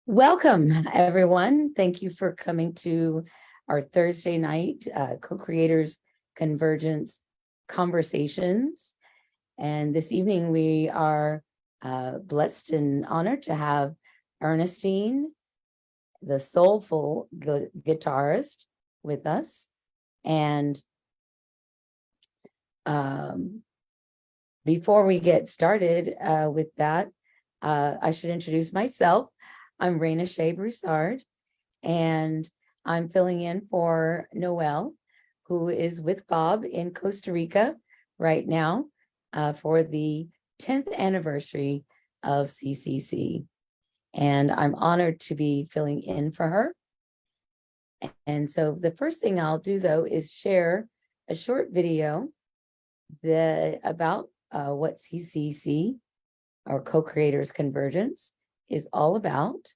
Welcome, everyone. Thank you for coming to our Thursday night Co-Creators Convergence Conversations. And this evening we are blessed and honored to have Ernestine, the Soulful Guitarist, with us. And before we get started with that, I should introduce myself. I'm Reina Shay Broussard, and I'm filling in for Noel, who is with Bob in Costa Rica right now for the 10th anniversary of CCC. And I'm honored to be filling in for her. And so the first thing I'll do, though, is share a short video about what CCC, or Co-Creators Convergence, is all about.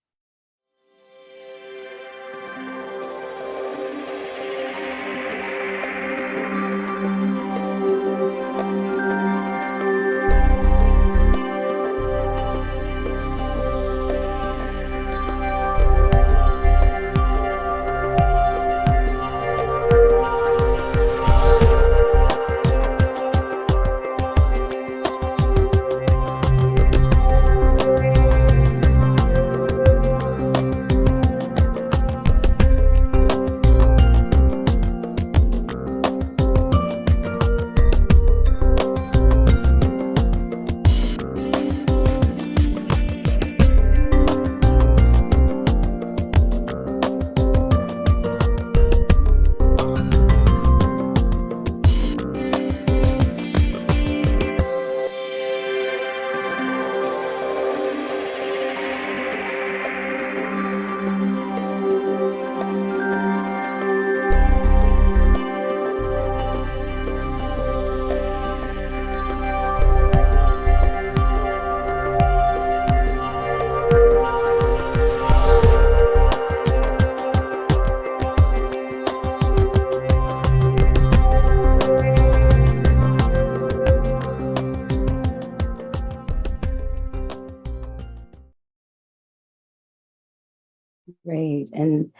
Great. And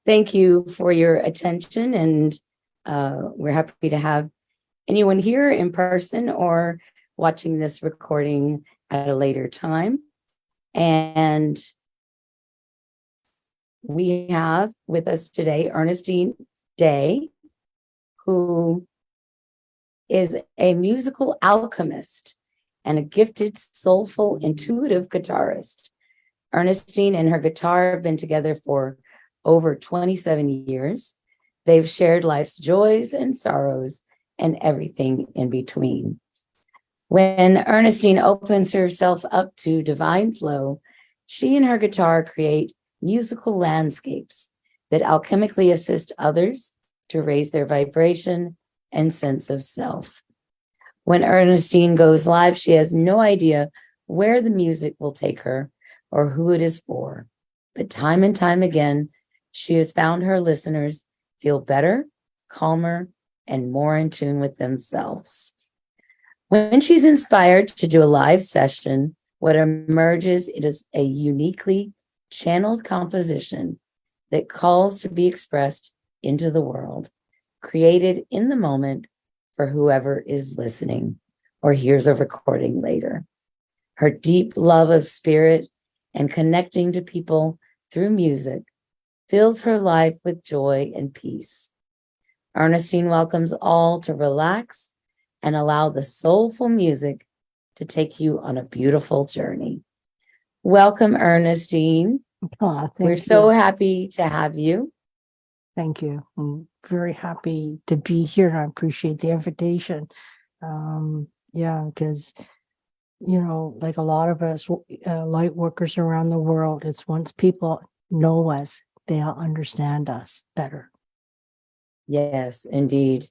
thank you for your attention. And we're happy to have anyone here in person or watching this recording at a later time. And we have with us today Ernestine Day, who is a musical alchemist and a gifted, soulful, intuitive guitarist. Ernestine and her guitar have been together for over 27 years. They've shared life's joys and sorrows and everything in between. When Ernestine opens herself up to divine flow, she and her guitar create musical landscapes that alchemically assist others to raise their vibration and sense of self. When Ernestine goes live, she has no idea where the music will take her or who it is for. But time and time again, she has found her listeners feel better, calmer, and more in tune with themselves. When she's inspired to do a live session, what emerges is a uniquely channeled composition that calls to be expressed into the world, created in the moment for whoever is listening or hears a recording later. Her deep love of spirit and connecting to people through music fills her life with joy and peace. Ernestine welcomes all to relax and allow the soulful music to take you on a beautiful journey. Welcome, Ernestine. We're so happy to have you. Thank you. I'm very happy to be here. I appreciate the invitation. Because like a lot of us light workers around the world, it's once people know us, they'll understand us better. Yes, indeed.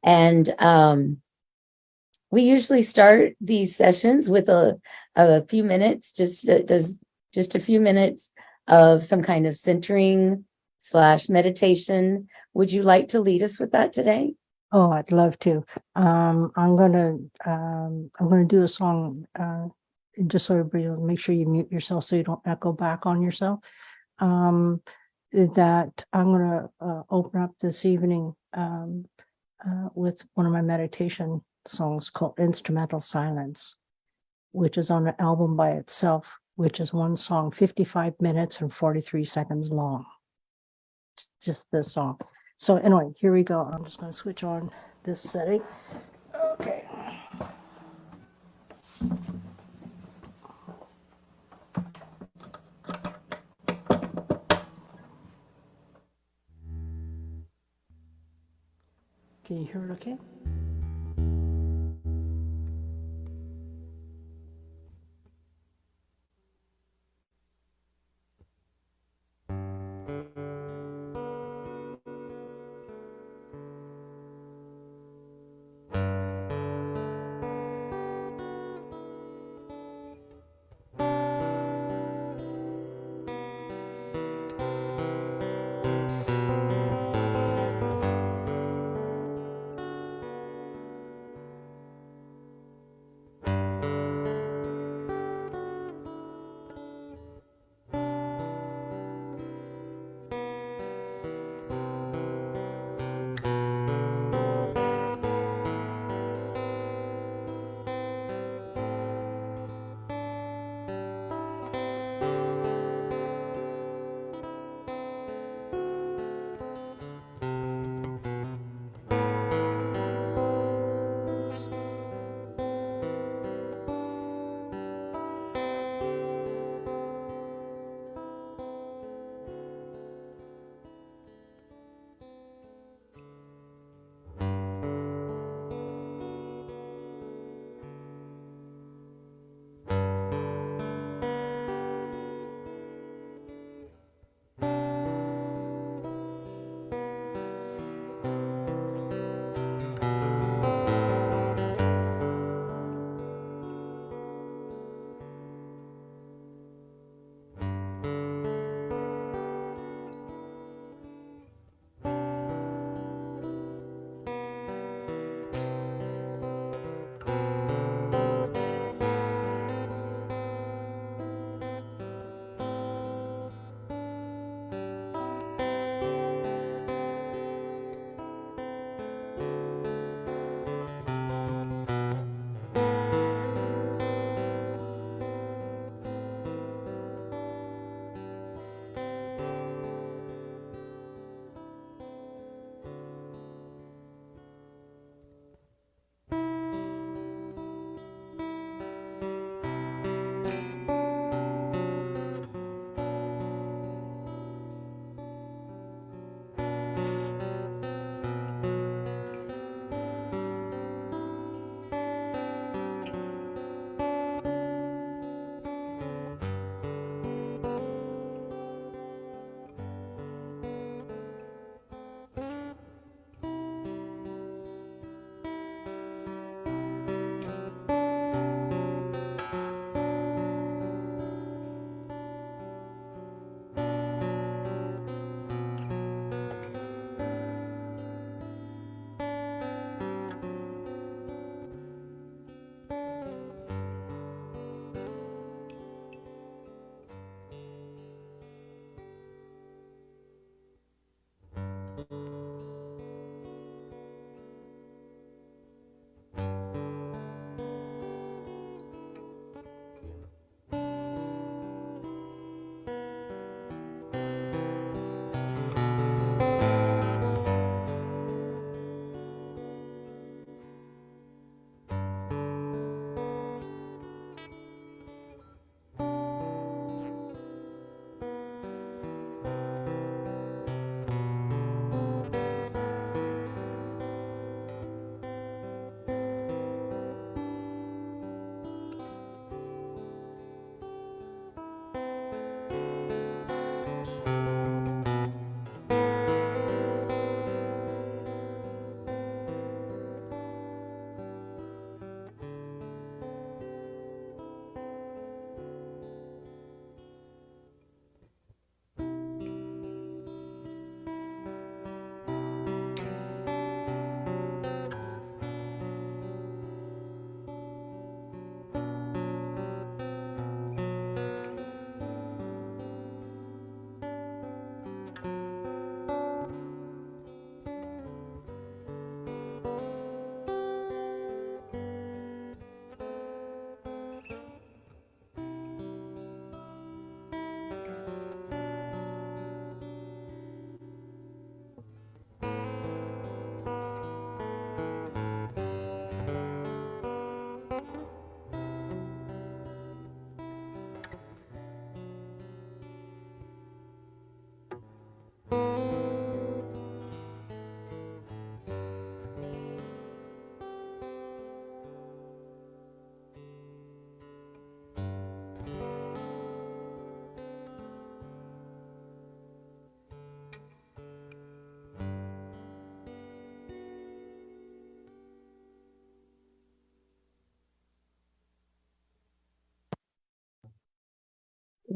And we usually start these sessions with a few minutes, just a few minutes of some kind of centering / meditation. Would you like to lead us with that today? Oh, I'd love to. I'm gonna do a song just so everybody will make sure you mute yourself so you don't echo back on yourself. That I'm going to open up this evening with one of my meditation songs called Instrumental Silence, which is on an album by itself, which is one song, 55 minutes and 43 seconds long. Just this song. So anyway, here we go. I'm just going to switch on this setting. Okay. Can you hear it okay?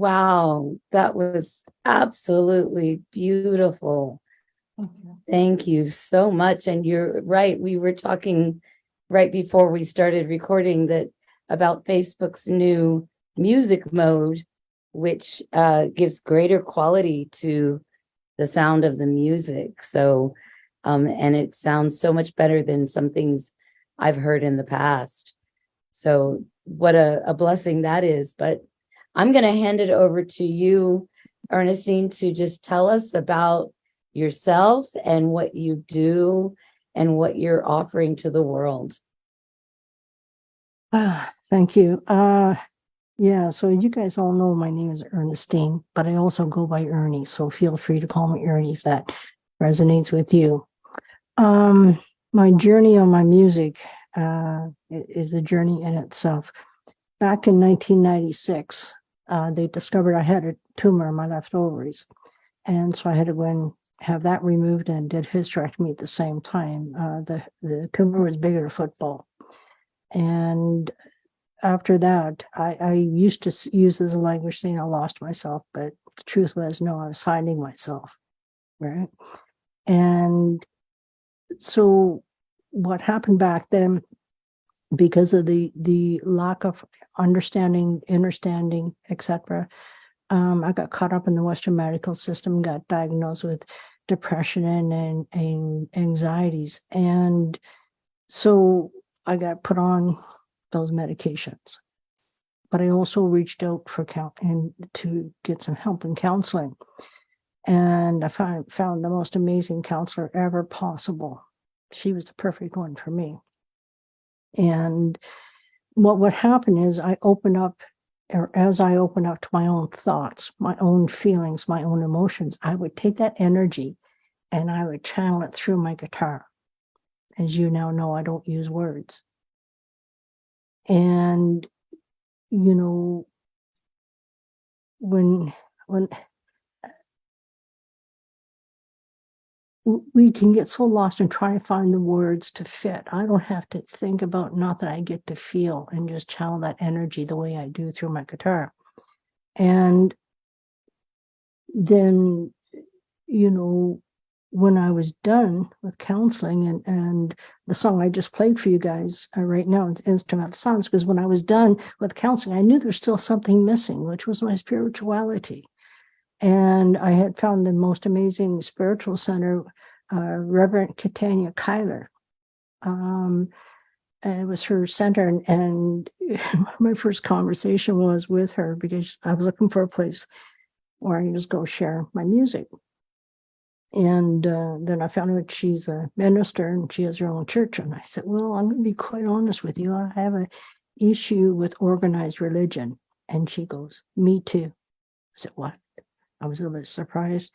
Wow, that was absolutely beautiful. Thank you so much. And you're right. We were talking right before we started recording that about Facebook's new music mode, which gives greater quality to the sound of the music. So, and it sounds so much better than some things I've heard in the past. So, what a blessing that is. But I'm going to hand it over to you, Ernestine, to just tell us about yourself and what you do and what you're offering to the world. Thank you. Yeah, so you guys all know my name is Ernestine, but I also go by Ernie. So feel free to call me Ernie if that resonates with you. My journey on my music is a journey in itself. Back in 1996, they discovered I had a tumor in my left ovaries. And so I had to go and have that removed and did hysterectomy at the same time. The tumor was bigger than a football. And after that, I used to use this language saying I lost myself, but the truth was, no, I was finding myself, right? And so what happened back then, because of the lack of understanding, understanding, etc., I got caught up in the Western medical system, got diagnosed with depression and anxieties. And so I got put on those medications. But I also reached out for and to get some help in counseling. And I found the most amazing counselor ever possible. She was the perfect one for me. And what would happen is I open up, or as I open up to my own thoughts, my own feelings, my own emotions, I would take that energy and I would channel it through my guitar. As you now know, I don't use words. And, you know, when we can get so lost in trying to find the words to fit. I don't have to think about nothing. I get to feel and just channel that energy the way I do through my guitar. And then, you know, when I was done with counseling and the song I just played for you guys right now, it's Instrumental Silence, because when I was done with counseling, I knew there's still something missing, which was my spirituality. And I had found the most amazing spiritual center, Reverend Catania Kyler. And it was her center. And my first conversation was with her because I was looking for a place where I could just go share my music. And then I found out she's a minister and she has her own church. And I said, well, I'm going to be quite honest with you. I have an issue with organized religion. And she goes, me too. I said, what? I was a little bit surprised.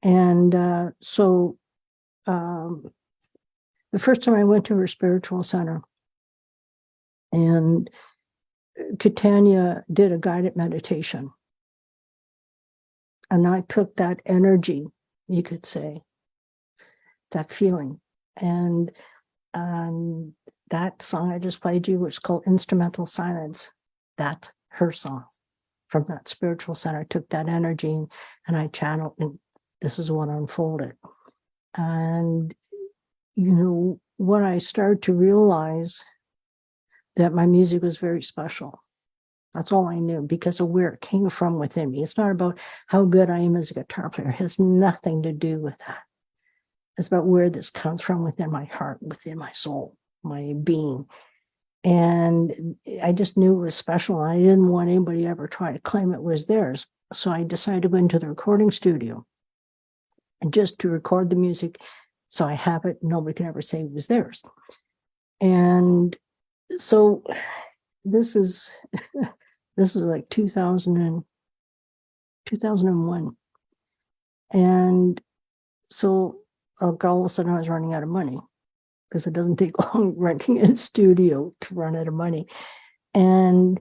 And so the first time I went to her spiritual center, and Catania did a guided meditation. And I took that energy, you could say, that feeling. And that song I just played you, which is called Instrumental Silence, that's her song. From that spiritual center, I took that energy and I channeled, and this is what unfolded. And, you know, when I started to realize that my music was very special, that's all I knew, because of where it came from within me. It's not about how good I am as a guitar player. It has nothing to do with that. It's about where this comes from within my heart, within my soul, my being. And I just knew it was special. I didn't want anybody to ever try to claim it was theirs. So I decided to go into the recording studio and just to record the music. So I have it. Nobody can ever say it was theirs. And so this is like 2001. And so all of a sudden I was running out of money, because it doesn't take long renting a studio to run out of money. And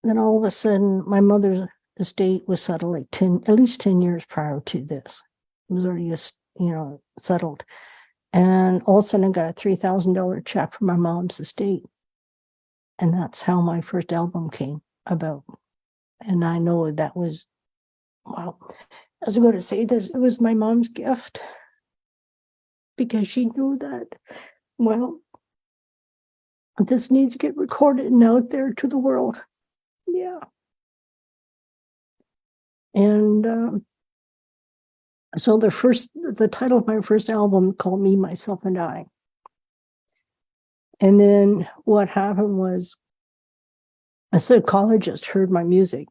then all of a sudden, my mother's estate was settled like at least 10 years prior to this. It was already, settled. And all of a sudden, I got a $3,000 check from my mom's estate. And that's how my first album came about. And I know that was, well, I was going to say this, it was my mom's gift, because she knew that, well, this needs to get recorded and out there to the world. Yeah. And so the title of my first album called Me, Myself, and I. And then what happened was a psychologist heard my music,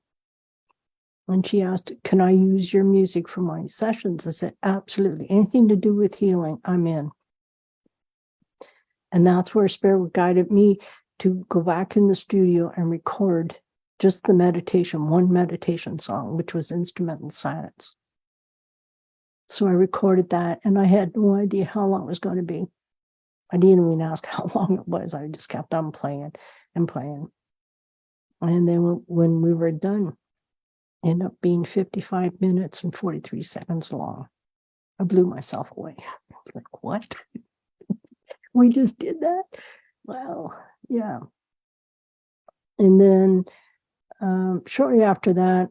and she asked, can I use your music for my sessions? I said, absolutely. Anything to do with healing, I'm in. And that's where Spirit guided me to go back in the studio and record just the meditation, one meditation song, which was Instrumental Silence. So I recorded that, and I had no idea how long it was going to be. I didn't even ask how long it was. I just kept on playing and playing. And then when we were done, it ended up being 55 minutes and 43 seconds long. I blew myself away. Like, what? We just did that? Well, yeah. And then shortly after that,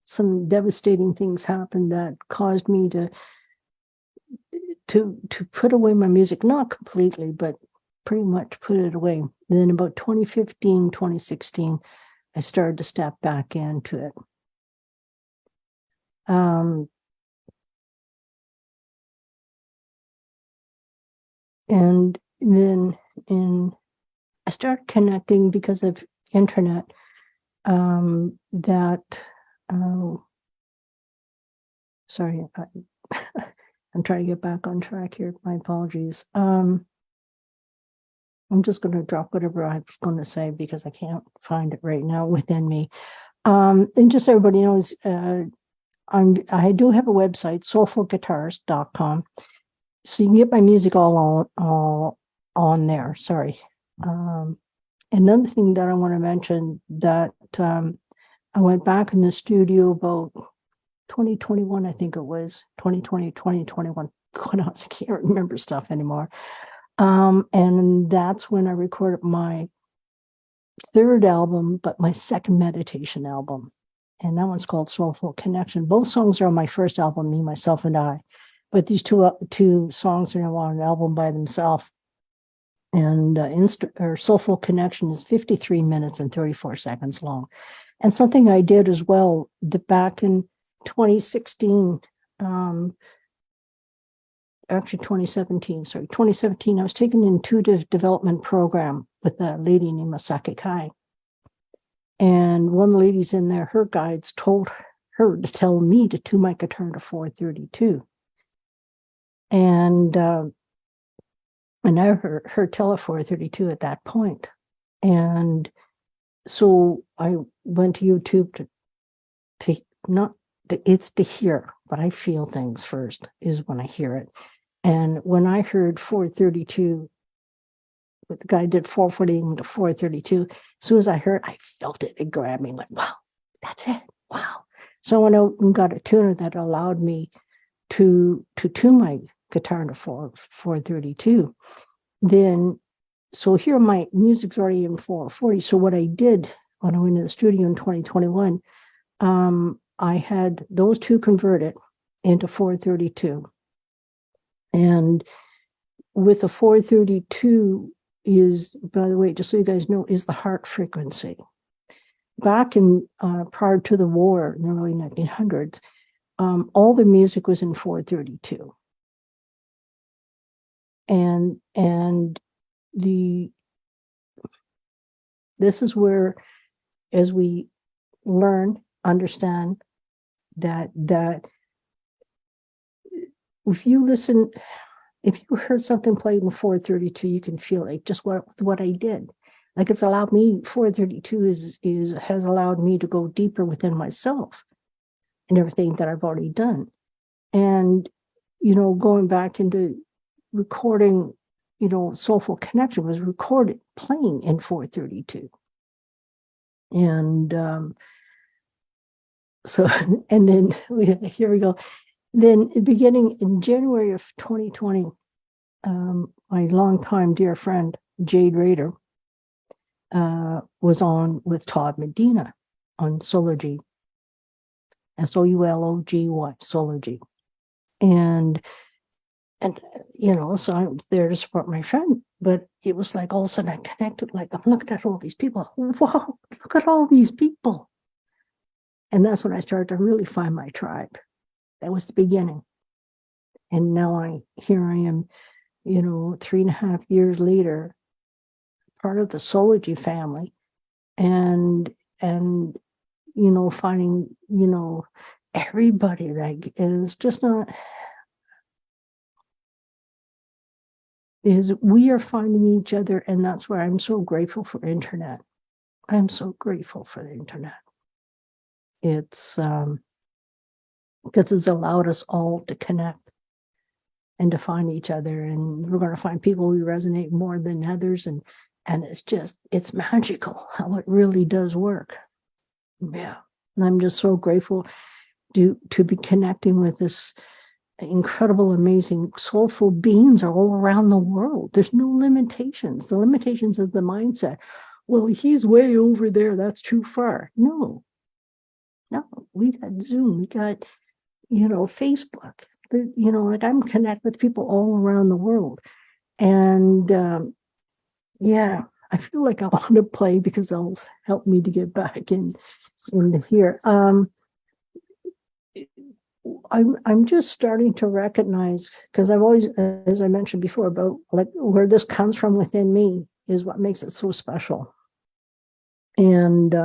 some devastating things happened that caused me to put away my music, not completely, but pretty much put it away. Then about 2015, 2016, I started to step back into it. And then I started connecting because of internet, sorry, I'm trying to get back on track here. My apologies. I'm just going to drop whatever I was going to say because I can't find it right now within me. And just so everybody knows, I do have a website, soulfulguitarist.com. So you can get my music all on there. Sorry. Another thing that I want to mention that I went back in the studio about 2021, I think it was 2020, 2021. God knows, I can't remember stuff anymore. And that's when I recorded my third album, but my second meditation album. And that one's called Soulful Connection. Both songs are on my first album, Me, Myself, and I. But these two songs are now on an album by themselves. And Soulful Connection is 53 minutes and 34 seconds long. And something I did as well, back in 2016, actually 2017, I was taking an intuitive development program with a lady named Masaki Kai. And one of the ladies in there, her guides told her to tell me to tune my guitar to 432. And I heard her tell it 432 at that point. And so I went to YouTube it's to hear, but I feel things first is when I hear it. And when I heard 432, the guy did 440 to 432, as soon as I heard, I felt it. It grabbed me like, wow, that's it. Wow. So I went out and got a tuner that allowed me to tune my guitar to 432. Then, so here my music's already in 440. So what I did when I went to the studio in 2021, I had those two converted into 432. And with the 432 is, by the way, just so you guys know, is the heart frequency. Back in prior to the war in the early 1900s, all the music was in 432. And this is where, as we learn, understand that if you heard something played in 432, you can feel like just what I did. Like it's allowed me, 432 has allowed me to go deeper within myself and everything that I've already done. And, going back into recording, Soulful Connection was recorded playing in 432. And so, and then here we go. Then beginning in January of 2020, my longtime dear friend, Jade Rader, was on with Todd Medina. on Soulology, Soulology, Soulology. And, so I was there to support my friend, but it was like all of a sudden I connected, like I'm looking at all these people. Whoa, look at all these people. And that's when I started to really find my tribe. That was the beginning. And now here I am, 3.5 years later, part of the Soulology family, and finding, everybody, like, it's just not, is we are finding each other, and that's why I'm so grateful for internet. I'm so grateful for the internet. It's because it's allowed us all to connect and to find each other, and we're going to find people we resonate more than others, and it's magical how it really does work. Yeah, and I'm just so grateful to be connecting with this incredible, amazing, soulful beings are all around the world. There's no limitations. The limitations of the mindset. Well, he's way over there. That's too far. No, we got Zoom. We got, Facebook. Like I'm connected with people all around the world. And yeah, I feel like I want to play because it'll help me to get back in here. I'm just starting to recognize, because I've always, as I mentioned before, about like where this comes from within me is what makes it so special. And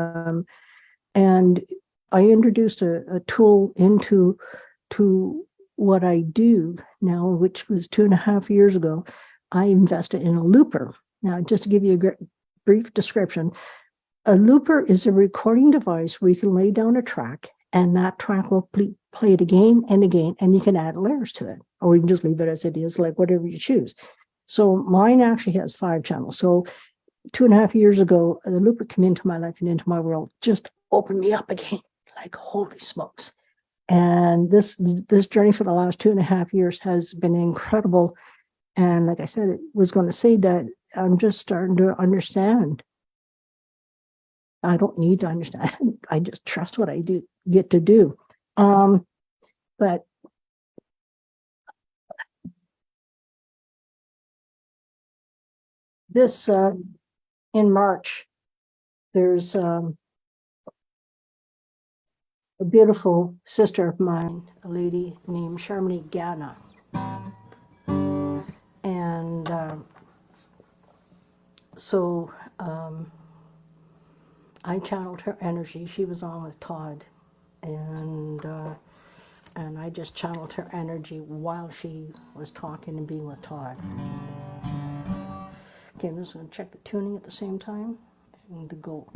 I introduced a tool into what I do now, which was 2.5 years ago. I invested in a looper. Now, just to give you a brief description, a looper is a recording device where you can lay down a track, and that track will play it again and again, and you can add layers to it, or you can just leave it as it is, like whatever you choose. So mine actually has 5 channels. So 2.5 years ago, the looper came into my life and into my world, just opened me up again, like holy smokes. And this journey for the last 2.5 years has been incredible. And like I said, it was going to say that I'm just starting to understand. I don't need to understand. I just trust what I get to do. But this in March, there's a beautiful sister of mine, a lady named Sharmini Gana. And so I channeled her energy. She was on with Todd, and I just channeled her energy while she was talking and being with Todd. Okay, I'm just going to check the tuning at the same time and the goal.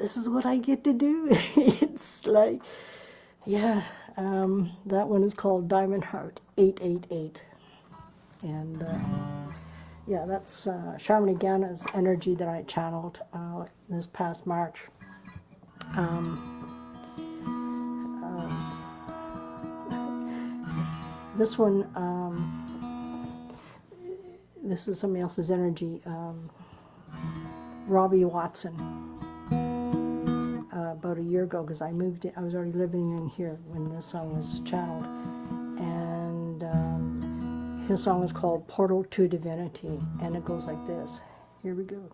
this is what I get to do. It's like, yeah, that one is called Diamond Heart 888. And yeah, that's Charmin Gana's energy that I channeled this past March. This one, this is somebody else's energy. Robbie Watson, about a year ago, because I moved in, I was already living in here when this song was channeled. And his song is called Portal to Divinity, and it goes like this. Here we go.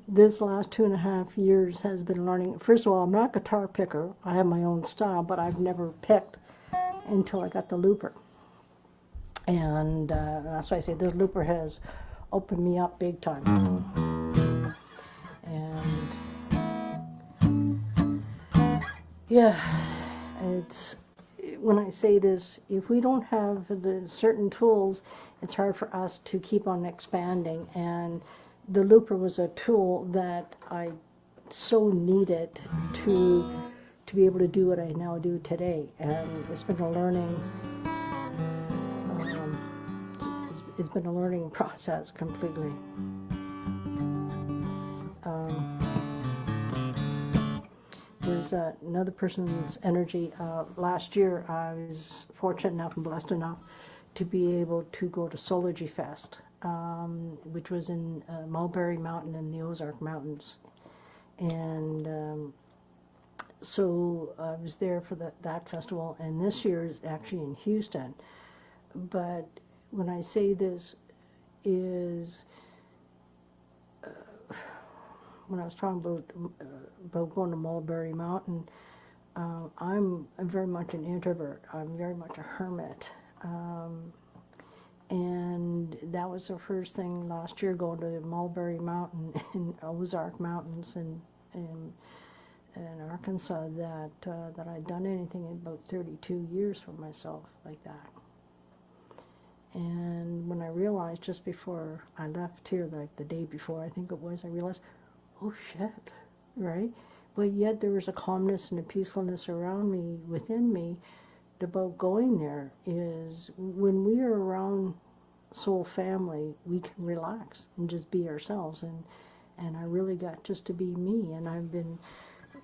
This last 2.5 years has been learning. First of all, I'm not a guitar picker. I have my own style, but I've never picked until I got the looper. And that's why I say this looper has opened me up big time. And yeah, it's, when I say this, if we don't have the certain tools, it's hard for us to keep on expanding. And the looper was a tool that I so needed to be able to do what I now do today. And it's been a learning, it's been a learning process completely. There's another person's energy. Last year, I was fortunate enough and blessed enough to be able to go to Soulology Fest, which was in Mulberry Mountain in the Ozark Mountains. And so I was there for that festival, and this year is actually in Houston. But when I say this is, when I was talking about going to Mulberry Mountain, I'm very much an introvert. I'm very much a hermit. And that was the first thing last year, going to Mulberry Mountain in Ozark Mountains in Arkansas, that I'd done anything in about 32 years for myself like that. And when I realized just before I left here, like the day before, I think it was, I realized, oh shit, right? But yet there was a calmness and a peacefulness around me, within me, about going there. Is when we are around soul family, we can relax and just be ourselves. And I really got just to be me. And I've been,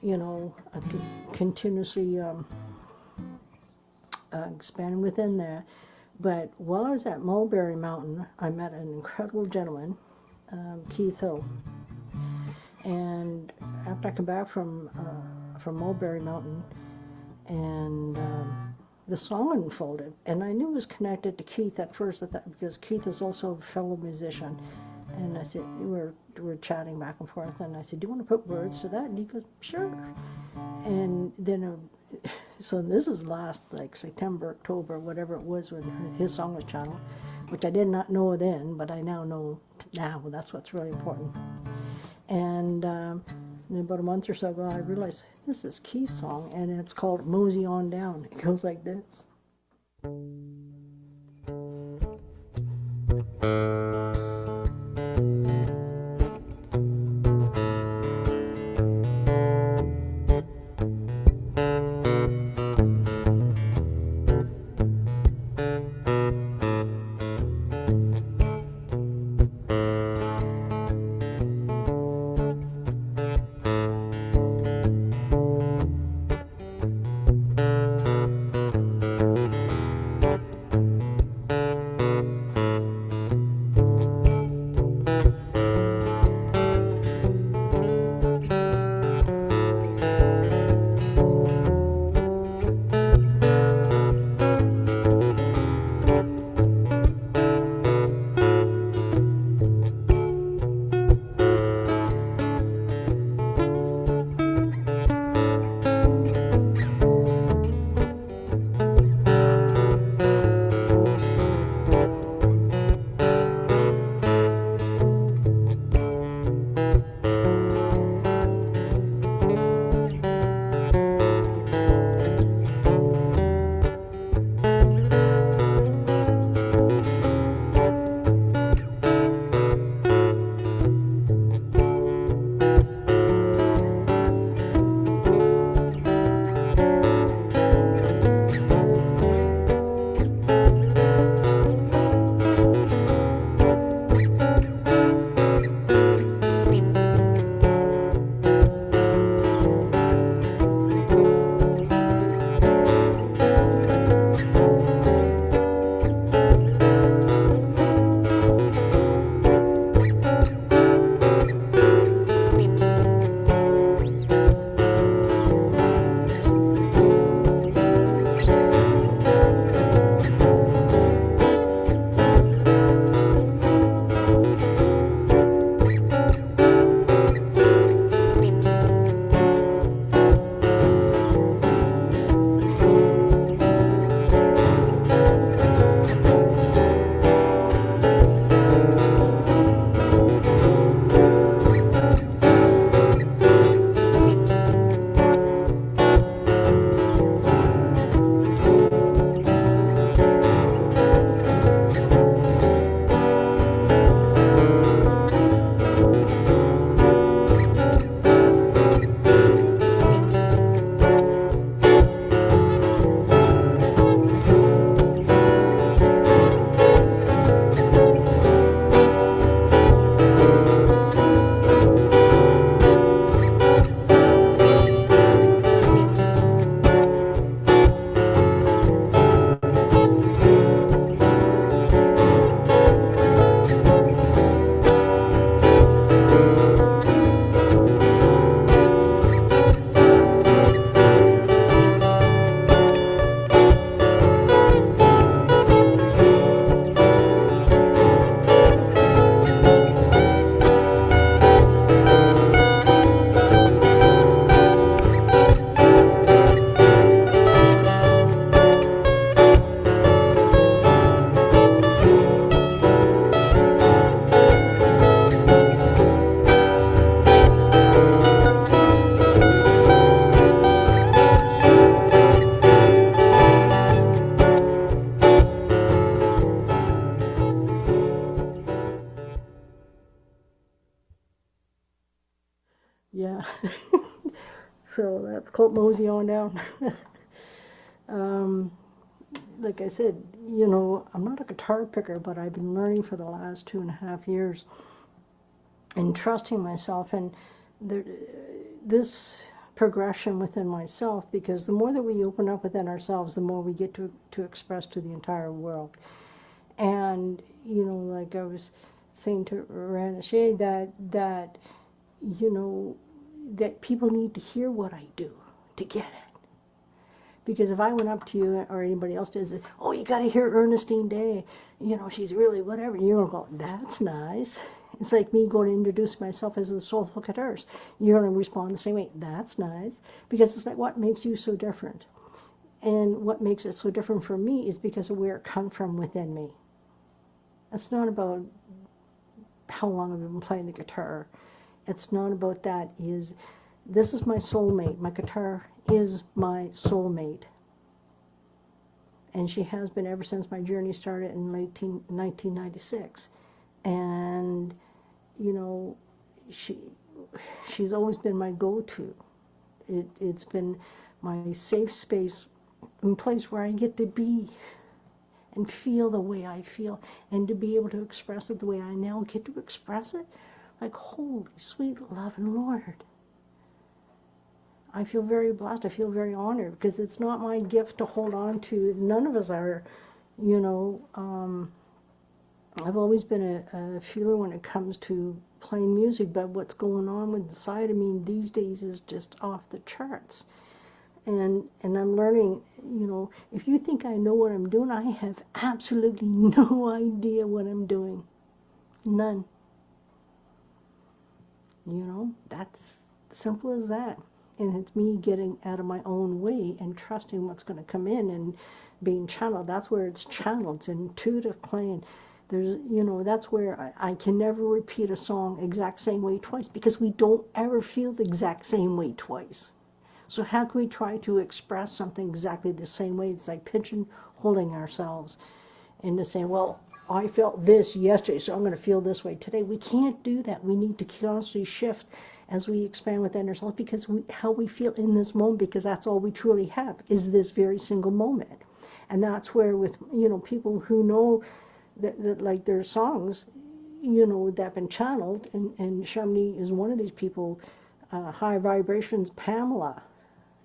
you know, continuously expanding within that. But while I was at Mulberry Mountain, I met an incredible gentleman, Keith Hill. And after I come back from Mulberry Mountain, and the song unfolded, and I knew it was connected to Keith at first, because Keith is also a fellow musician. And I said, we were chatting back and forth, and I said, do you want to put words to that? And he goes, sure. And then, so this is last, like September, October, whatever it was, when his song was channeled, which I did not know then, but I now know now. That's what's really important. And about a month or so ago, I realized this is Keith's song, and it's called Mosey On Down. It goes like this. It's called Mosey on Down. Like I said, you know, I'm not a guitar picker, but I've been learning for the last 2.5 years and trusting myself and this progression within myself, because the more that we open up within ourselves, the more we get to express to the entire world. And, you know, like I was saying to Reina, Shay, that, you know, that people need to hear what I do to get it. Because if I went up to you or anybody else does it, oh, you got to hear Ernestine Day, you know, she's really whatever. You're going to go, that's nice. It's like me going to introduce myself as a soulful guitarist. You're going to respond the same way, that's nice. Because it's like, what makes you so different? And what makes it so different for me is because of where it comes from within me. It's not about how long I've been playing the guitar. It's not about that. This is my soulmate. My guitar is my soulmate. And she has been ever since my journey started in 1996. And, you know, she's always been my go-to. It's been my safe space, a place where I get to be and feel the way I feel, and to be able to express it the way I now get to express it. Like, holy sweet loving Lord. I feel very blessed. I feel very honored, because it's not my gift to hold on to. None of us are, you know. I've always been a feeler when it comes to playing music, but what's going on inside of me these days is just off the charts. And I'm learning, you know, if you think I know what I'm doing, I have absolutely no idea what I'm doing. None. You know, that's simple as that. And it's me getting out of my own way and trusting what's going to come in and being channeled. That's where it's channeled. It's intuitive playing. There's, you know, that's where I can never repeat a song exact same way twice, because we don't ever feel the exact same way twice. So how can we try to express something exactly the same way? It's like pigeonholing ourselves into saying, well, I felt this yesterday, so I'm going to feel this way today. We can't do that. We need to constantly shift as we expand within ourselves, because how we feel in this moment, because that's all we truly have, is this very single moment. And that's where, with, you know, people who know that like their songs, you know, that have been channeled, and Shamini is one of these people. High Vibrations, Pamela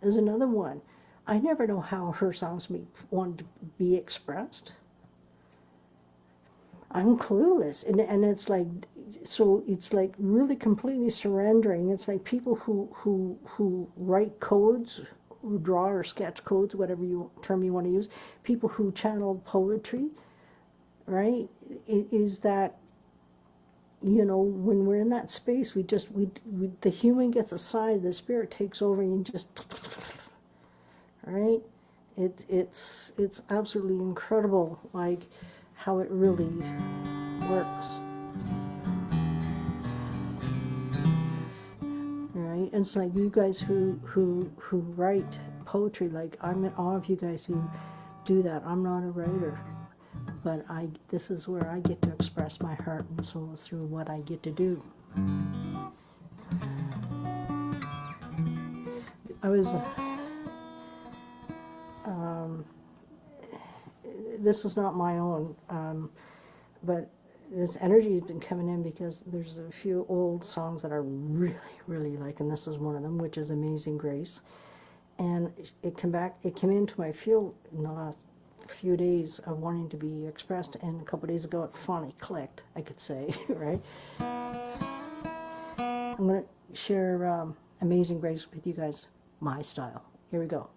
is another one. I never know how her songs want to be expressed. I'm clueless. And it's like, so it's like really completely surrendering. It's like people who write codes, who draw or sketch codes, whatever term you want to use, people who channel poetry, right? Is that, you know, when we're in that space, we the human gets aside, the spirit takes over, and just, right? It's absolutely incredible, like how it really works, right? And it's like you guys who write poetry, like I'm in awe of you guys who do that. I'm not a writer, but this is where I get to express my heart and soul, through what I get to do. I was, this is not my own, but this energy has been coming in because there's a few old songs that I really, really like, and this is one of them, which is Amazing Grace. And it came into my field in the last few days of wanting to be expressed, and a couple of days ago it finally clicked, I could say, right? I'm going to share Amazing Grace with you guys, my style. Here we go.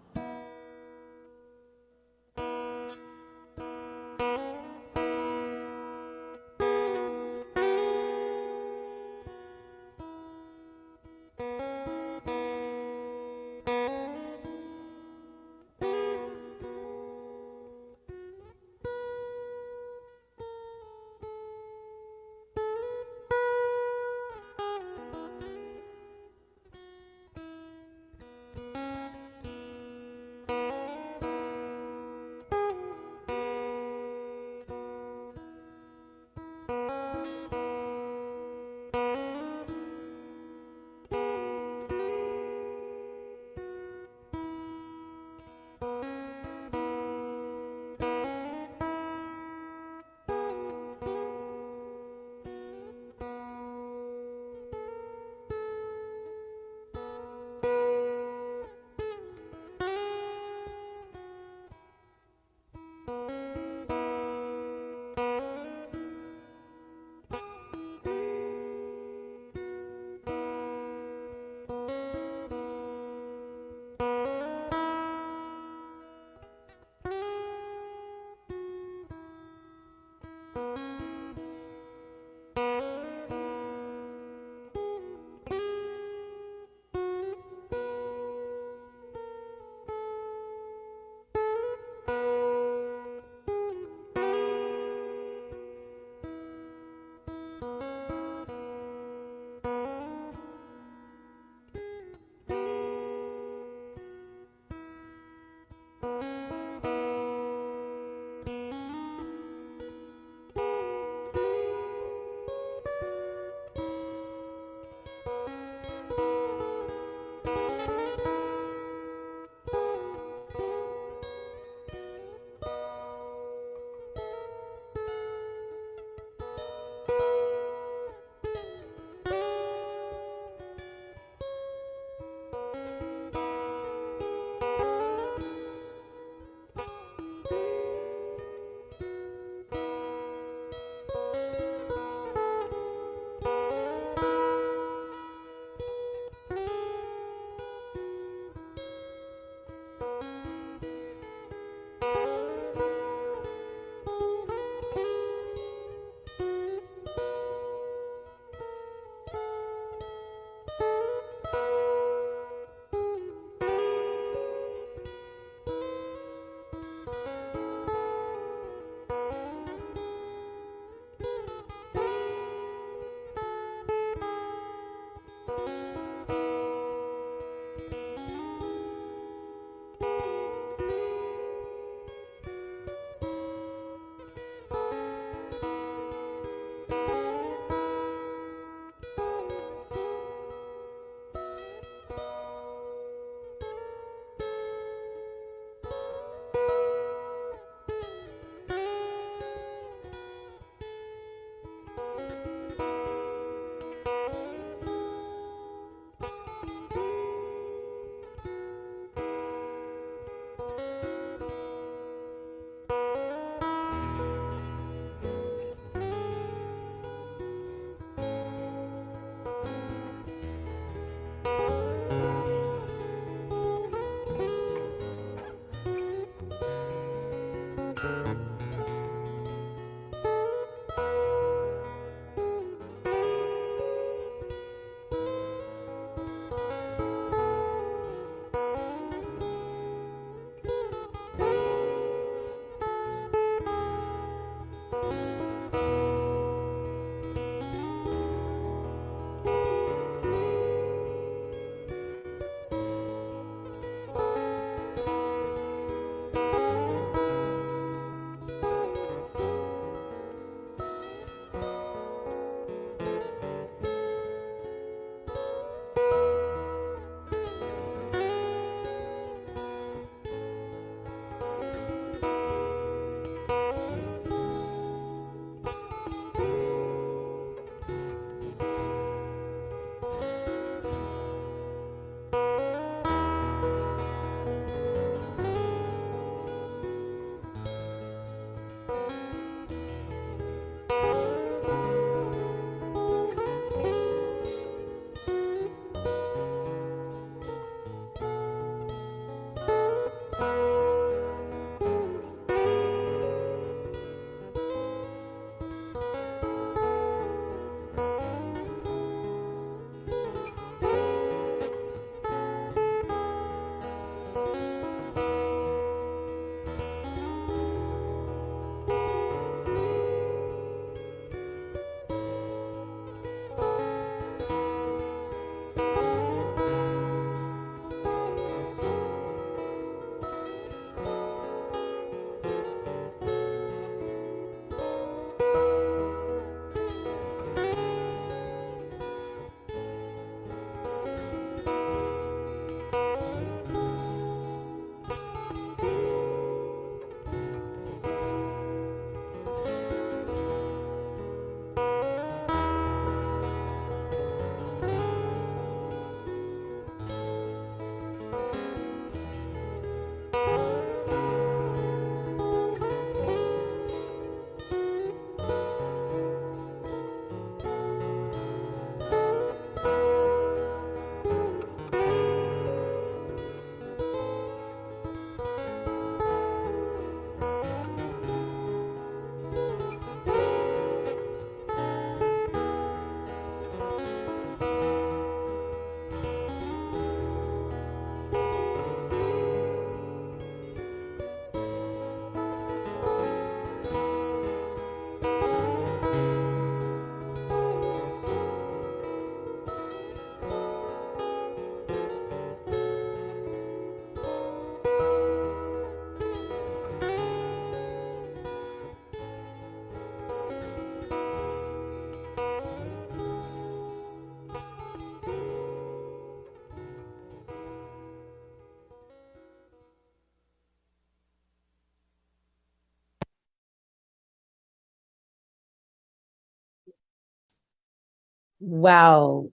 Wow.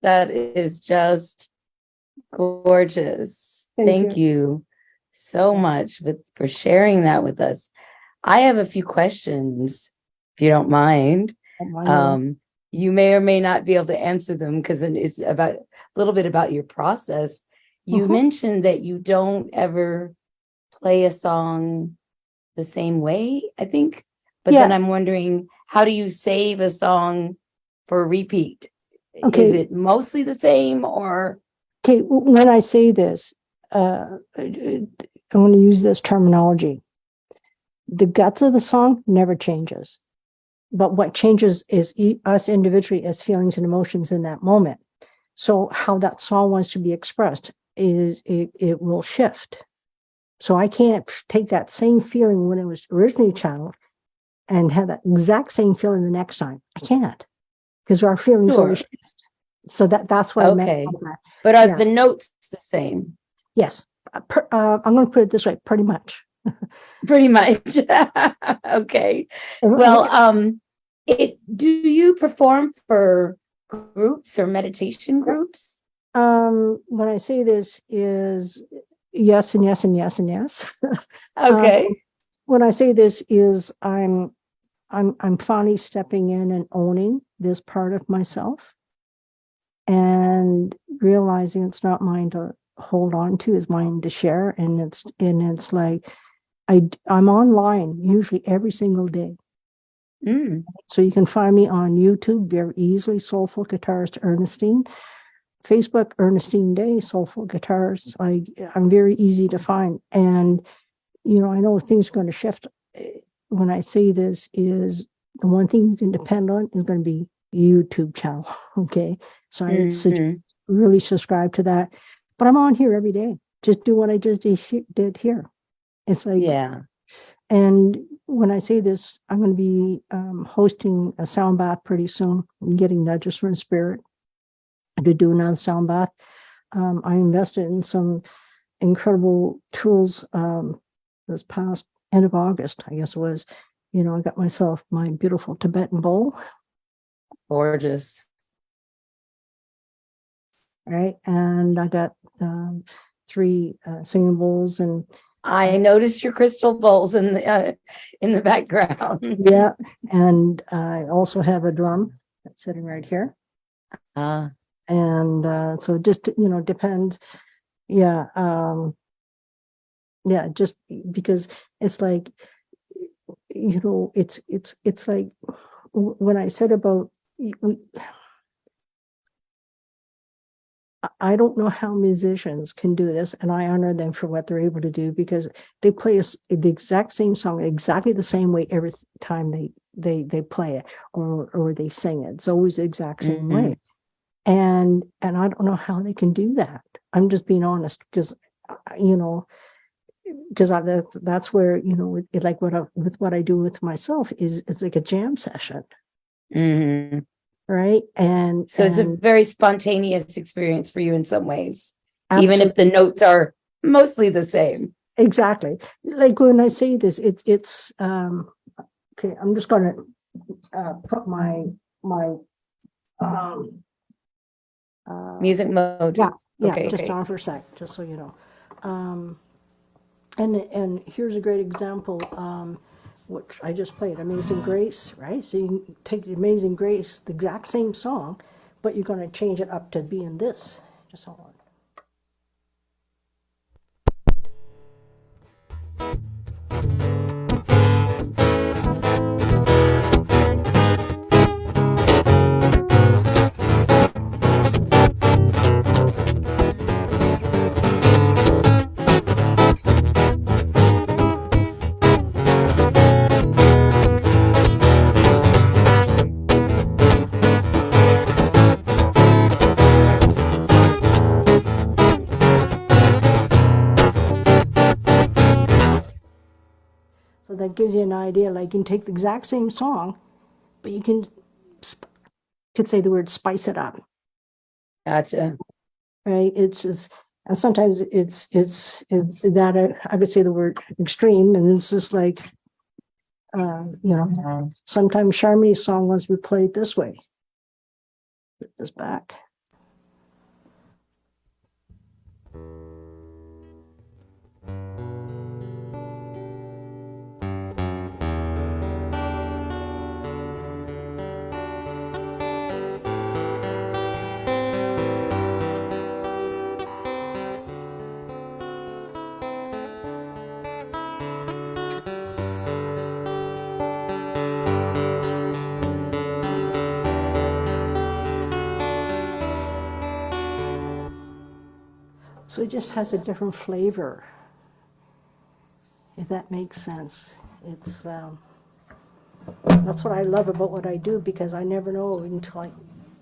That is just gorgeous. Thank you so much for sharing that with us. I have a few questions, if you don't mind. You may or may not be able to answer them because it's about a little bit about your process. You mentioned that you don't ever play a song the same way, I think. But then I'm wondering, how do you save a song for repeat? Is it mostly the same or? Okay, when I say this, I'm going to use this terminology. The guts of the song never changes. But what changes is us individually as feelings and emotions in that moment. So how that song wants to be expressed is it will shift. So I can't take that same feeling when it was originally channeled and have that exact same feeling the next time. I can't, because our feelings always shift. So that's what I meant. But are the notes the same? Yes. I'm going to put it this way, pretty much. Pretty much. Okay. Well, do you perform for groups or meditation groups? When I say this is yes and yes and yes and yes. Okay. When I say this is I'm finally stepping in and owning this part of myself and realizing it's not mine to hold on to, it's mine to share. And it's like I'm online usually every single day. So you can find me on YouTube very easily, Soulful Guitarist Ernestine. Facebook, Ernestine Day, Soulful Guitarist. I'm very easy to find. And, I know things are going to shift. When I say this is the one thing you can depend on is going to be YouTube channel. Okay. So I suggest really subscribe to that. But I'm on here every day. Just do what I just did here. It's like, and when I say this, I'm going to be hosting a sound bath pretty soon. I'm getting nudges from spirit to do another sound bath. I invested in some incredible tools this past end of August, I guess it was. I got myself my beautiful Tibetan bowl. Gorgeous. Right. And I got 3 singing bowls, and I noticed your crystal bowls in the background. Yeah. And I also have a drum that's sitting right here. And so it just, depends. Yeah. Just because it's like, it's like when I said about, I don't know how musicians can do this, and I honor them for what they're able to do, because they play the exact same song exactly the same way every time they play it or they sing it. It's always the exact same way. And I don't know how they can do that. I'm just being honest, because that's where like with what I do with myself is it's like a jam session. Right. And so it's a very spontaneous experience for you in some ways, absolutely. Even if the notes are mostly the same. Exactly. Like when I say this, it's okay. I'm just going to put my music mode. Just on for a sec, just so you know. And here's a great example, which I just played, Amazing Grace, right? So you can take Amazing Grace, the exact same song, but you're going to change it up to being this. Just hold on. So that gives you an idea. Like you can take the exact same song, but you could say the word spice it up. Gotcha. Right? It's just, and sometimes it's that I would say the word extreme, and it's just like, sometimes Charmy's song wants to be played this way. Put this back. So it just has a different flavor, if that makes sense. It's that's what I love about what I do, because I never know until I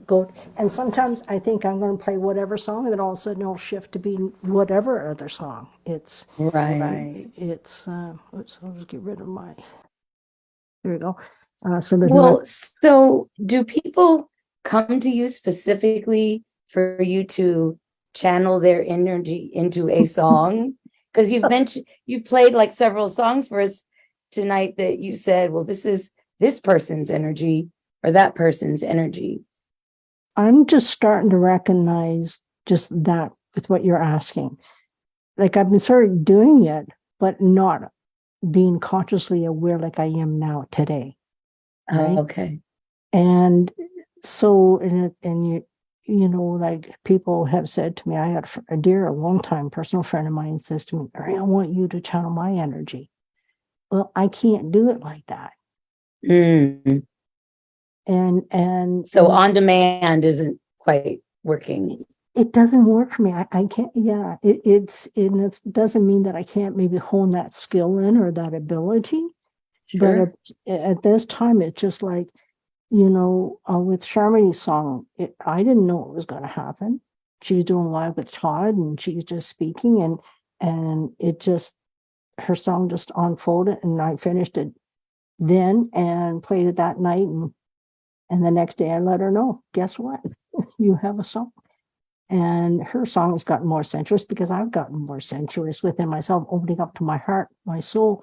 go. And sometimes I think I'm going to play whatever song, and then all of a sudden it'll shift to be whatever other song. It's Right. It's oops, I'll just get rid of my. There we go. So there's Well, so do people come to you specifically for you to channel their energy into a song? Because you've played like several songs for us tonight that you said, well, this is this person's energy or that person's energy. I'm just starting to recognize just that with what you're asking. Like I've been sort of doing it, but not being consciously aware like I am now today. Right? Okay. And so, and you know, like people have said to me, I had a long-time personal friend of mine says to me, I want you to channel my energy. Well, I can't do it like that. Mm. And So on demand isn't quite working. It doesn't work for me. I can't, yeah, it doesn't mean that I can't maybe hone that skill in or that ability. Sure. But at this time, it's just like, you know, with Charmony's song, I didn't know what was going to happen. She was doing live with Todd, and she was just speaking, and it just, her song just unfolded, and I finished it then and played it that night, and the next day I let her know, guess what? You have a song. And her song has gotten more sensuous because I've gotten more sensuous within myself, opening up to my heart, my soul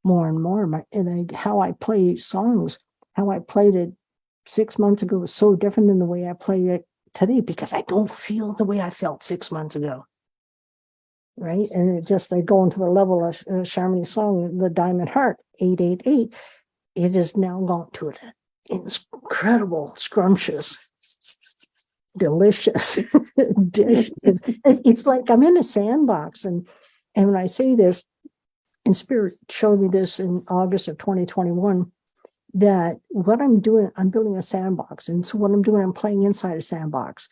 more and more. And how I play songs, how I played it 6 months ago was so different than the way I play it today, because I don't feel the way I felt 6 months ago. Right. And it just, like going to the level of Charmony's song, The Diamond Heart, 888, it has now gone to an incredible, scrumptious, delicious dish. It's like I'm in a sandbox. And when I say this, and Spirit showed me this in August of 2021, that what I'm doing, I'm building a sandbox. And so what I'm doing, I'm playing inside a sandbox.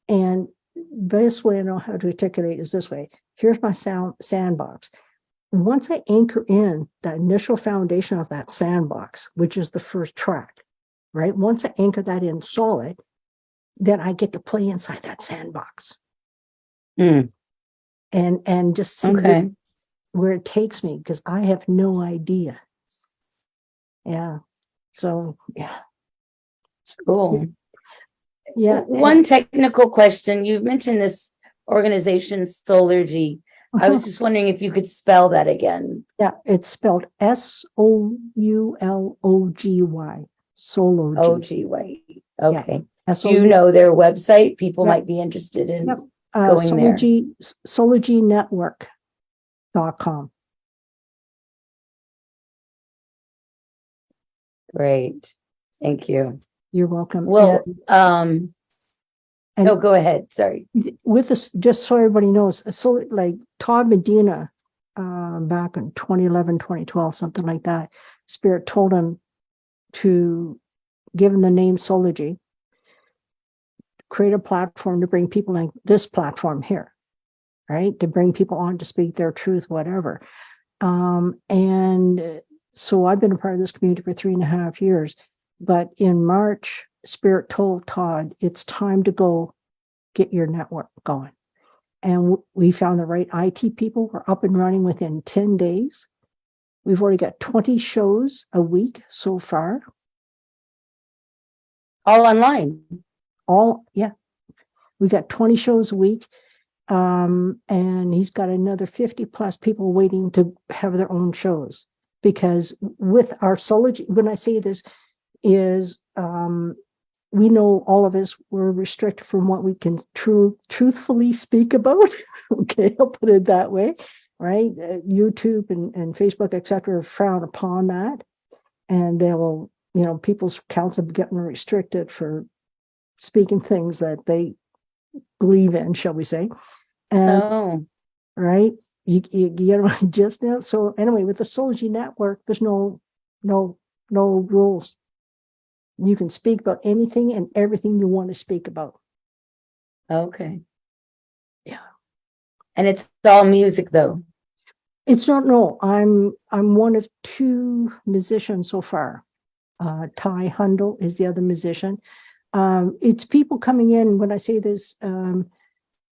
And best way I know how to articulate is this way. Here's my sandbox. Once I anchor in the initial foundation of that sandbox, which is the first track, right? Once I anchor that in solid, then I get to play inside that sandbox. Mm. And just see where it takes me, because I have no idea. Yeah. So, yeah. It's cool. Yeah. One technical question. You mentioned this organization, Solargy. I was just wondering if you could spell that again. Yeah, it's spelled Soullogy. Soullogy. O-G-Y. Okay. Yeah. Do you know their website? People might be interested in going there. Soulogynetwork.com. Great. Thank you. You're welcome. Well, no, go ahead. Sorry. With this, just so everybody knows, so like Todd Medina, back in 2011, 2012, something like that, Spirit told him to give him the name Soulology, create a platform to bring people like this platform here, right? To bring people on to speak their truth, whatever. And so I've been a part of this community for 3.5 years. But in March, Spirit told Todd, it's time to go get your network going. And we found the right IT people. We're up and running within 10 days. We've already got 20 shows a week so far. All online. Yeah. We got 20 shows a week. And he's got another 50 plus people waiting to have their own shows. Because with our Soulology, when I say this, is we know all of us were restricted from what we can truthfully speak about. Okay, I'll put it that way, right? YouTube and Facebook, etc., frown upon that, and they will, people's accounts are getting restricted for speaking things that they believe in, shall we say? And Oh, right, you get what I just now. So anyway, with the Soulgy network, there's no rules. You can speak about anything and everything you want to speak about. okay. Yeah. And it's all music though. It's not, no, I'm one of two musicians so far. Ty Hundle is the other musician. It's people coming in. When I say this,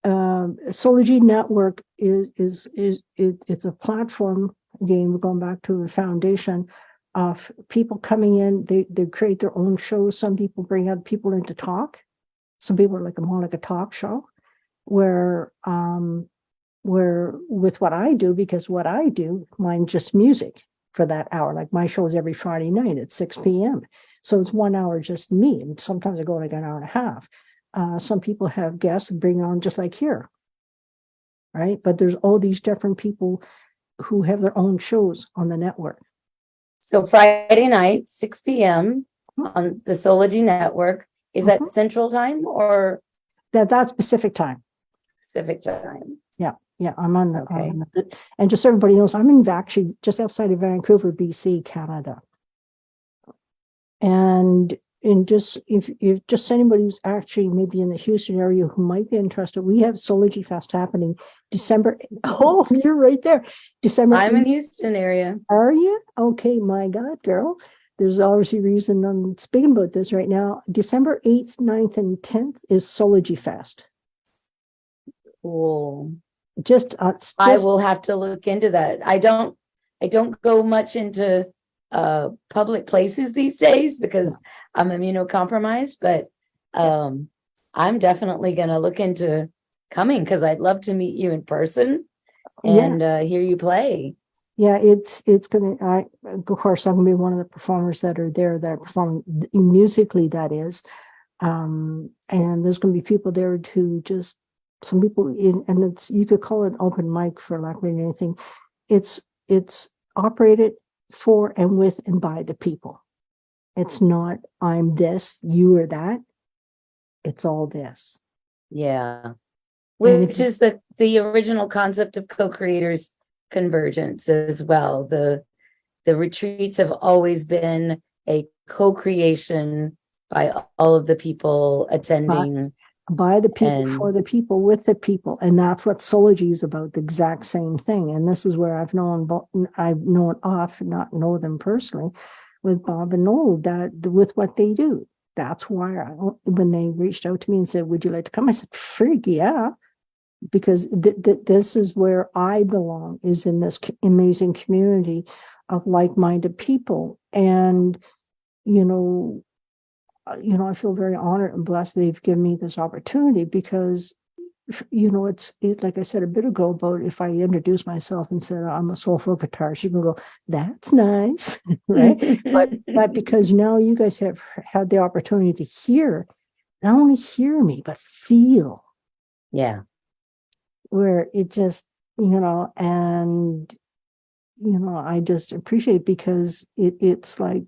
Soulgy Network it's a platform. Again, we're going back to the foundation of people coming in. They create their own shows. Some people bring other people in to talk. Some people are more like a talk show, where with what I do, because what I do, mine just music for that hour. Like my show is every Friday night at 6 p.m. So it's 1 hour just me. And sometimes I go like an hour and a half. Some people have guests and bring on just like here, right? But there's all these different people who have their own shows on the network. So Friday night, 6 p.m. on the Soulgy Network. Is that Central Time or that's Pacific time? Pacific Time. Yeah, I'm on the, Okay. And just so everybody knows, I'm in actually just outside of Vancouver, BC, Canada. And just if just anybody who's actually maybe in the Houston area who might be interested, we have Soulgy Fest happening December. Oh, you're right there. December. I'm in Houston area. Are you? Okay, my God, girl. There's obviously a reason I'm speaking about this right now. December 8th, 9th, and 10th is Soulgy Fest. Cool. I will have to look into that. I don't go much into public places these days because I'm immunocompromised, but I'm definitely going to look into coming because I'd love to meet you in person and hear you play. Yeah, it's gonna. Of course, I'm gonna be one of the performers that are there that are performing musically. That is, and there's gonna be people there who just some people in, and it's, you could call it open mic for lack of anything. It's operated for and with and by the people. It's not I'm this, you are that. It's all this. Yeah, which is the original concept of co-creators convergence as well. The retreats have always been a co-creation by all of the people attending. By the people, for the people, with the people. And that's what Soulgy is about, the exact same thing. And this is where I've known off, not know them personally, with Bob and Noel, that with what they do. That's why when they reached out to me and said, would you like to come? I said, freak, yeah. Because this is where I belong, is in this amazing community of like-minded people. And, I feel very honored and blessed they've given me this opportunity because, it's like I said a bit ago about if I introduce myself and said I'm a soulful guitarist, you can go, that's nice, right? but because now you guys have had the opportunity to hear, not only hear me, but feel. Yeah. Where it just, and, I just appreciate it because it's like,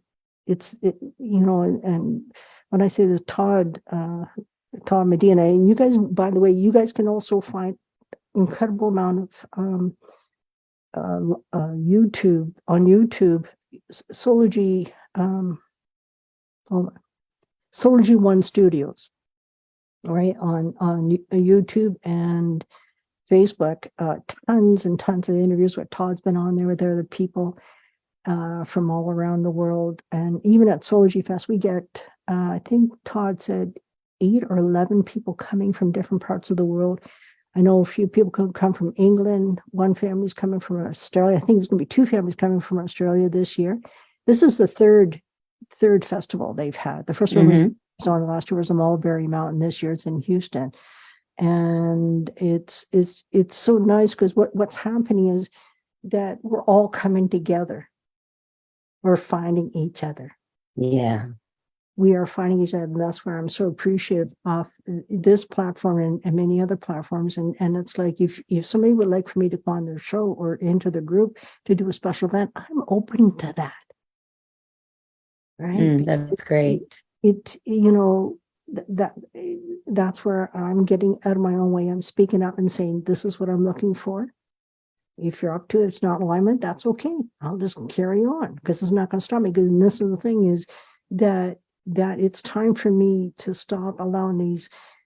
and when I say this, Todd Medina, and you guys, by the way, you guys can also find incredible amount of YouTube, Soulgy, Soulgy One Studios, right, on YouTube and Facebook, tons and tons of interviews where Todd's been on there. They're the people from all around the world. And even at Soulgy Fest, we get, I think Todd said 8 or 11 people coming from different parts of the world. I know a few people could come from England. One family's coming from Australia. I think there's going to be 2 families coming from Australia this year. This is the third festival they've had. The first one was on last year was in Mulberry Mountain. This year it's in Houston. And it's so nice because what's happening is that we're all coming together. We're finding each other. Yeah. we are finding each other. And that's where I'm so appreciative of this platform and many other platforms. And it's like, if somebody would like for me to go on their show or into the group to do a special event, I'm open to that. Right. That's great. That's where I'm getting out of my own way. I'm speaking up and saying, this is what I'm looking for. If you're up to it, it's not alignment, that's okay. I'll just carry on because it's not going to stop me. Because this is the thing is that it's time for me to stop allowing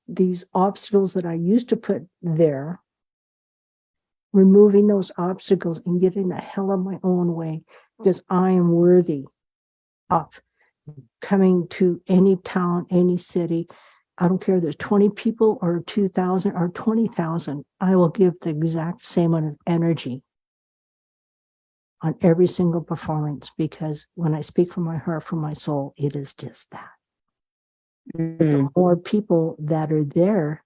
these obstacles that I used to put there, removing those obstacles and getting the hell of my own way, because I am worthy of coming to any town, any city. I don't care if there's 20 people or 2,000 or 20,000. I will give the exact same amount of energy on every single performance, because when I speak from my heart, from my soul, it is just that. The more people that are there,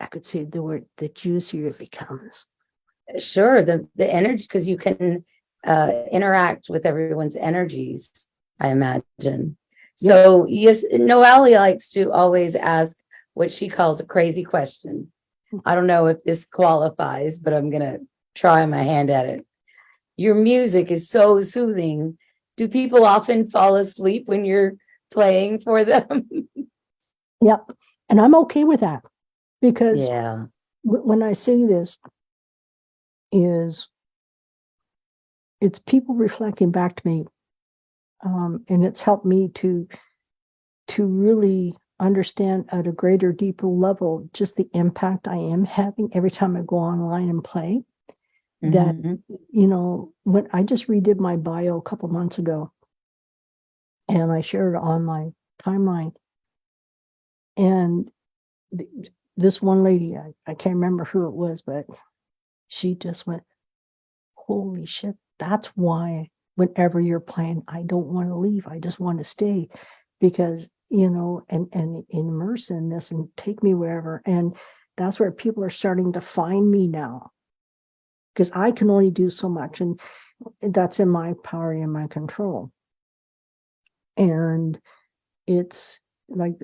I could say the word, the juicier it becomes. Sure, the energy, because you can interact with everyone's energies, I imagine. So yes, Noelle likes to always ask what she calls a crazy question. I don't know if this qualifies, but I'm gonna try my hand at it. Your music is so soothing. Do people often fall asleep when you're playing for them? Yep. And I'm okay with that, because Yeah. when I say this, it's people reflecting back to me. And it's helped me to really understand at a greater, deeper level just the impact I am having every time I go online and play. That, when I just redid my bio a couple months ago, and I shared it on my timeline, and this one lady, I can't remember who it was, but she just went, holy shit, that's why whenever you're playing, I don't want to leave. I just want to stay, because, and immerse in this and take me wherever. And that's where people are starting to find me now, because I can only do so much, and that's in my power and my control. And it's like,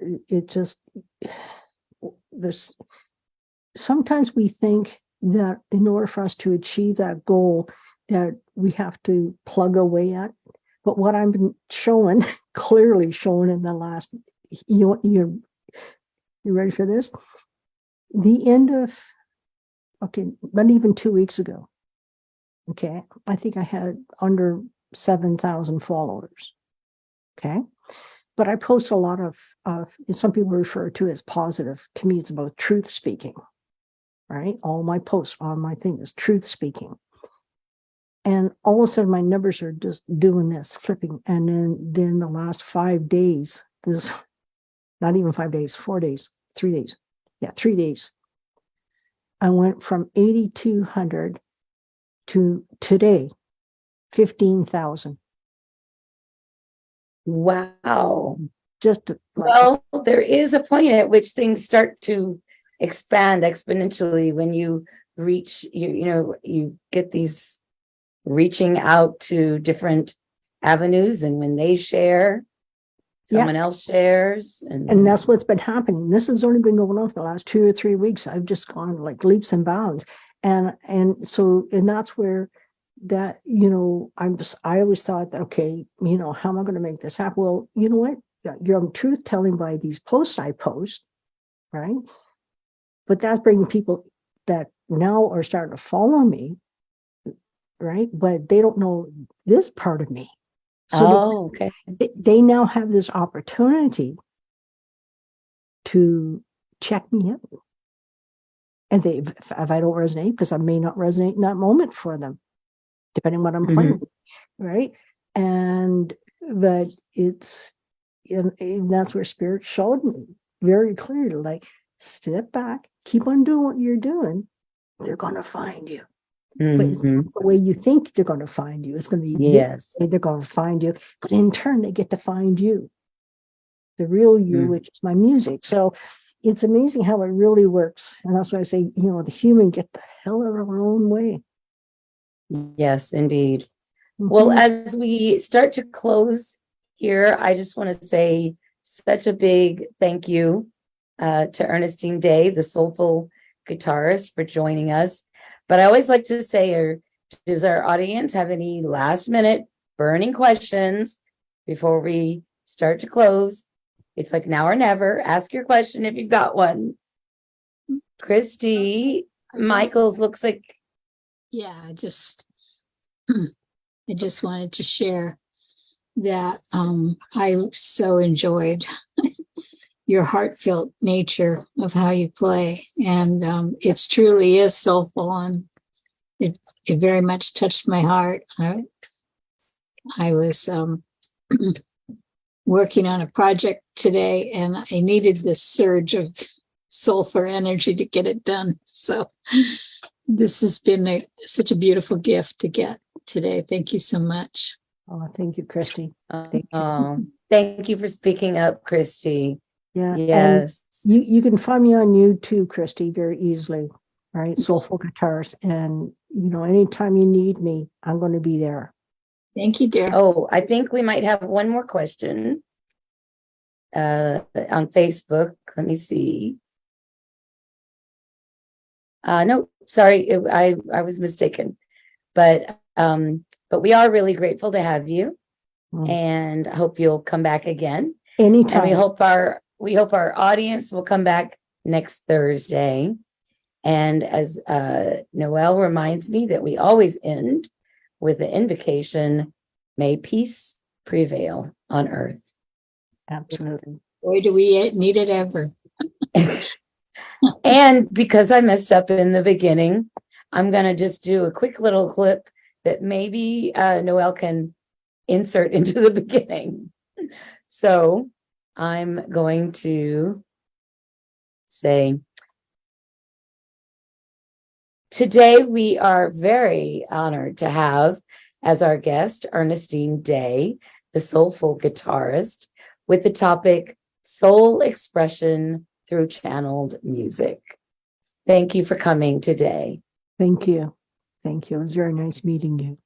there's sometimes we think that in order for us to achieve that goal, that we have to plug away at. But what I've been clearly showing in the last, you ready for this? The end of, not even 2 weeks ago. Okay. I think I had under 7,000 followers. Okay. But I post a lot of some people refer to it as positive. To me, it's about truth speaking, right? All my posts, all my thing is truth speaking. And all of a sudden my numbers are just doing this, flipping. And then the last 5 days, this, not even 5 days, 4 days, 3 days. Yeah, 3 days. I went from 8,200 to today, 15,000. Wow. Just well, there is a point at which things start to expand exponentially when you reach, you get these reaching out to different avenues, and when they share, someone else shares, and that's what's been happening. This has only been going on for the last 2 or 3 weeks. I've just gone like leaps and bounds, and that's where that, I always thought that, okay, how am I going to make this happen? Well, you know what? You're truth telling by these posts I post, right? But that's bringing people that now are starting to follow me, right? But they don't know this part of me. So okay. They now have this opportunity to check me out. And if I don't resonate, because I may not resonate in that moment for them, depending on what I'm playing, right? But it's, and that's where Spirit showed me very clearly, like, step back, keep on doing what you're doing. They're going to find you. But it's the way you think they're going to find you. It's going to be they're going to find you, but in turn they get to find you, the real you, which is my music. So it's amazing how it really works. And that's why I say, the human get the hell out of our own way. Yes, indeed. Well, as we start to close here, I just want to say such a big thank you to Ernestine Day, the Soulful Guitarist, for joining us. But I always like to say, does our audience have any last minute burning questions before we start to close? It's like now or never. Ask your question if you've got one. Christy, Michael's looks like. Yeah, I just wanted to share that I so enjoyed your heartfelt nature of how you play, and it truly is soulful, and it very much touched my heart. I was working on a project today, and I needed this surge of sulfur energy to get it done. So this has been such a beautiful gift to get today. Thank you so much. Oh, thank you, Christy. Thank you for speaking up, Christy. Yeah. Yes. And you can find me on YouTube, Christy, very easily, right? Soulful Guitarist. And, anytime you need me, I'm going to be there. Thank you, dear. Oh, I think we might have one more question on Facebook. Let me see. No, sorry, I was mistaken. But we are really grateful to have you, and I hope you'll come back again. Anytime. And we hope our audience will come back next Thursday. And as Noelle reminds me that we always end with the invocation, may peace prevail on earth. Absolutely. Boy, do we need it ever. And because I messed up in the beginning, I'm going to just do a quick little clip that maybe Noelle can insert into the beginning. So I'm going to say, today we are very honored to have as our guest Ernestine Day, the Soulful Guitarist, with the topic Soul Expression Through Channeled Music. Thank you for coming today. Thank you. Thank you. It was very nice meeting you.